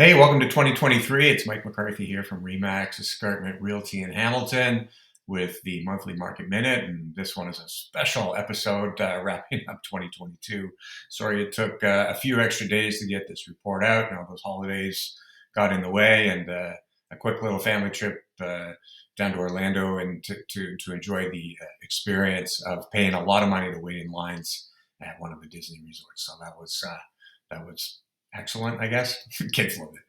Hey, welcome to 2023. It's Mike McCarthy here from Remax, Escarpment Realty in Hamilton with the monthly market minute. And this one is a special episode wrapping up 2022. Sorry it took a few extra days to get this report out. Now those holidays got in the way, and a quick little family trip down to Orlando and to enjoy the experience of paying a lot of money to wait in lines at one of the Disney resorts. So that was excellent, I guess. Kids love it.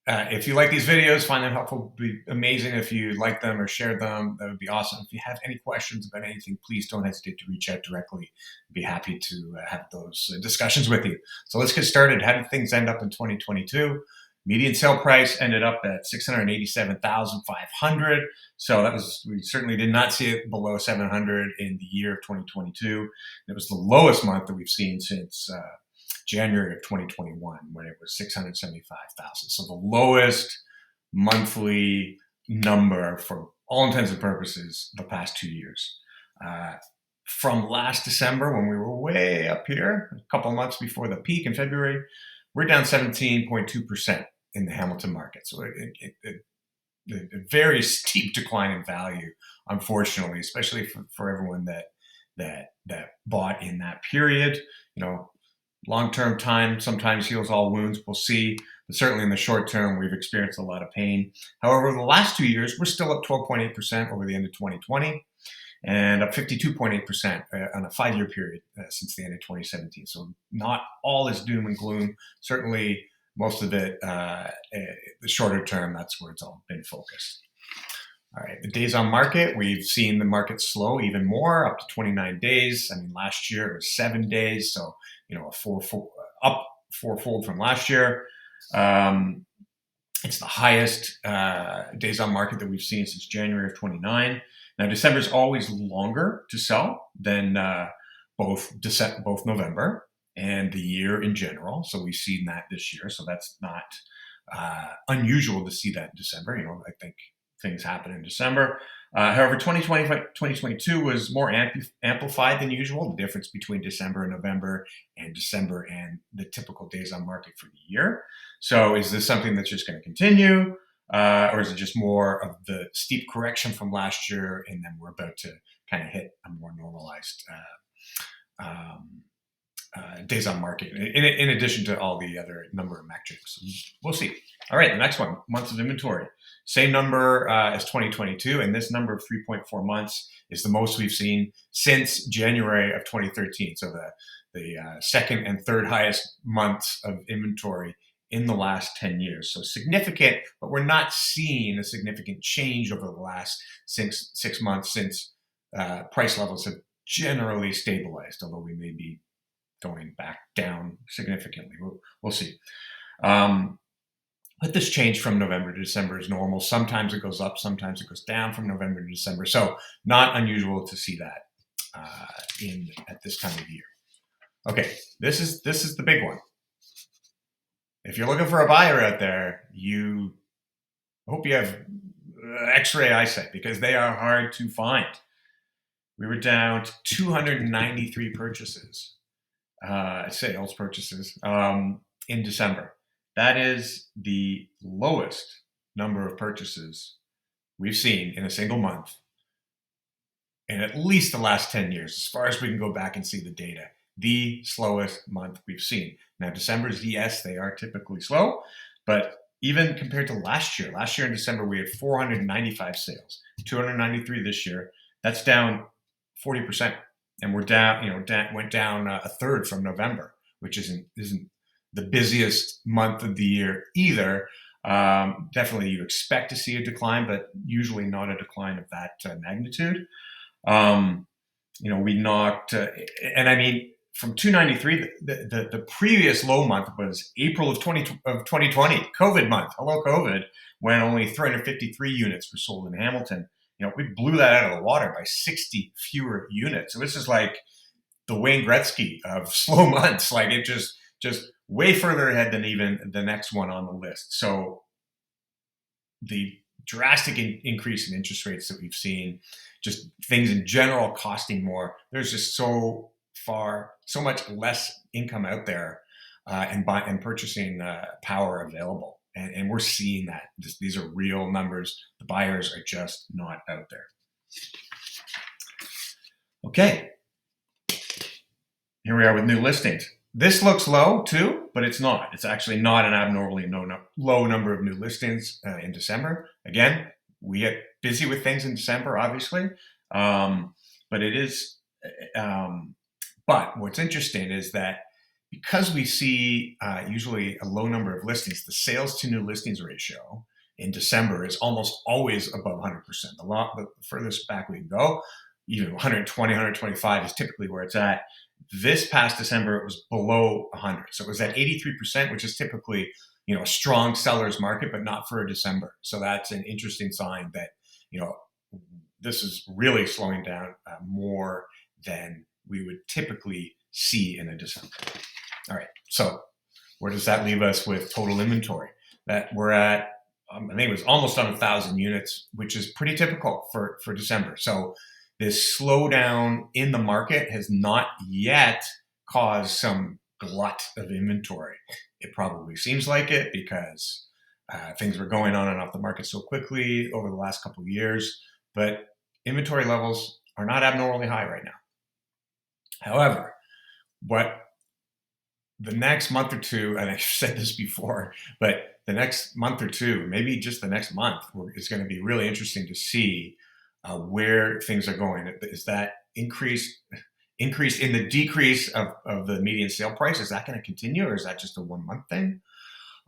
If you like these videos, find them helpful, be amazing if you like them or share them. That would be awesome. If you have any questions about anything, please don't hesitate to reach out directly. I'd be happy to have those discussions with you. So let's get started. How did things end up in 2022? Median sale price ended up at 687,500. So we certainly did not see it below 700 in the year of 2022. It was the lowest month that we've seen since January of 2021, when it was 675,000. So the lowest monthly number for all intents and purposes the past 2 years. From last December, when we were way up here, a couple of months before the peak in February, we're down 17.2% in the Hamilton market. So a very steep decline in value, unfortunately, especially for everyone that bought in that period. Long-term time sometimes heals all wounds. We'll see. But certainly in the short term, we've experienced a lot of pain. However, the last 2 years, we're still up 12.8% over the end of 2020 and up 52.8% on a 5-year period since the end of 2017. So not all is doom and gloom. Certainly most of it, the shorter term, that's where it's all been focused. All right, the days on market, we've seen the market slow even more, up to 29 days. I mean, last year it was 7 days, so up fourfold from last year. It's the highest days on market that we've seen since January of 29. Now, December is always longer to sell than both November and the year in general. So we've seen that this year. So that's not unusual to see that in December. I think things happen in December. However, 2022 was more amplified than usual, the difference between December and November and December and the typical days on market for the year. So is this something that's just going to continue? Or is it just more of the steep correction from last year, and then we're about to kind of hit a more normalized days on market, in addition to all the other number of metrics? We'll see. All right, the next one, months of inventory. Same number as 2022, and this number of 3.4 months is the most we've seen since January of 2013. So the second and third highest months of inventory in the last 10 years. So significant, but we're not seeing a significant change over the last six months, since price levels have generally stabilized, although we may be going back down significantly. We'll see. But this change from November to December is normal. Sometimes it goes up, sometimes it goes down from November to December. So not unusual to see that at this time of year. Okay, this is the big one. If you're looking for a buyer out there, you hope you have X-ray eyesight, because they are hard to find. We were down to 293 purchases, sales purchases, in December. That is the lowest number of purchases we've seen in a single month in at least the last 10 years, as far as we can go back and see the data. The slowest month we've seen. Now, December's, yes, they are typically slow, but even compared to last year in December, we had 495 sales, 293 this year. That's down 40%. And we're down, went down a third from November, which isn't the busiest month of the year either. Definitely you expect to see a decline, but usually not a decline of that magnitude. We knocked, and I mean, from 293, the previous low month was April of 2020, COVID month. Hello, COVID, when only 353 units were sold in Hamilton. We blew that out of the water by 60 fewer units. So this is like the Wayne Gretzky of slow months. Like, it just way further ahead than even the next one on the list. So the drastic increase in interest rates that we've seen, just things in general costing more. There's just so much less income out there and purchasing power available. And we're seeing that. These are real numbers. The buyers are just not out there. Okay. Here we are with new listings. This looks low too, but it's not. It's actually not an abnormally low number of new listings in December. Again, we get busy with things in December, obviously, but it is. But what's interesting is that because we see usually a low number of listings, the sales to new listings ratio in December is almost always above 100%. The furthest back we can go, even 120, 125 is typically where it's at. This past December, it was below 100. So it was at 83%, which is typically, a strong seller's market, but not for a December. So that's an interesting sign that, this is really slowing down more than we would typically see in a December. All right. So where does that leave us with total inventory? That we're at, I think it was almost on 1,000 units, which is pretty typical for December. So this slowdown in the market has not yet caused some glut of inventory. It probably seems like it because things were going on and off the market so quickly over the last couple of years, but inventory levels are not abnormally high right now. However, what the next month or two, and I've said this before, but the next month or two, maybe just the next month, is going to be really interesting to see where things are going. Is that increase in the decrease of the median sale price? Is that going to continue, or is that just a 1 month thing?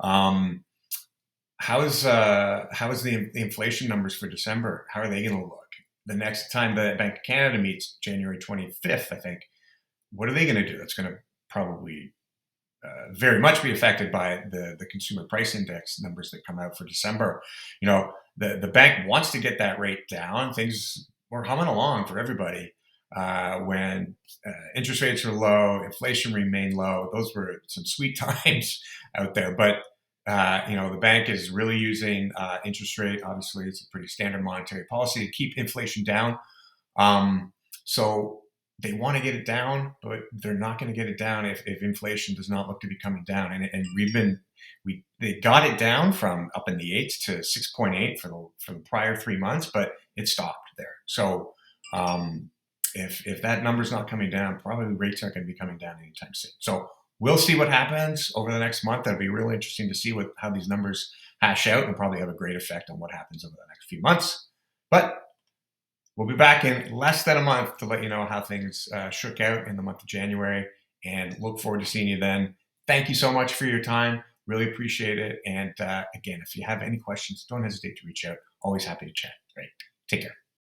How is the inflation numbers for December? How are they going to look? The next time the Bank of Canada meets, January 25th, I think, what are they going to do? That's going to probably very much be affected by the consumer price index numbers that come out for December. The bank wants to get that rate down. Things were humming along for everybody when interest rates were low, inflation remained low. Those were some sweet times out there. But the bank is really using interest rate. Obviously, it's a pretty standard monetary policy to keep inflation down. So they want to get it down, but they're not going to get it down if inflation does not look to be coming down. And they got it down from up in the 8s to 6.8 for the prior 3 months, but it stopped there. So if that number's not coming down, probably rates aren't going to be coming down anytime soon. So we'll see what happens over the next month. That'll be really interesting to see how these numbers hash out, and probably have a great effect on what happens over the next few months. But we'll be back in less than a month to let you know how things shook out in the month of January, and look forward to seeing you then. Thank you so much for your time. Really appreciate it. And again, if you have any questions, don't hesitate to reach out. Always happy to chat. Great. Take care.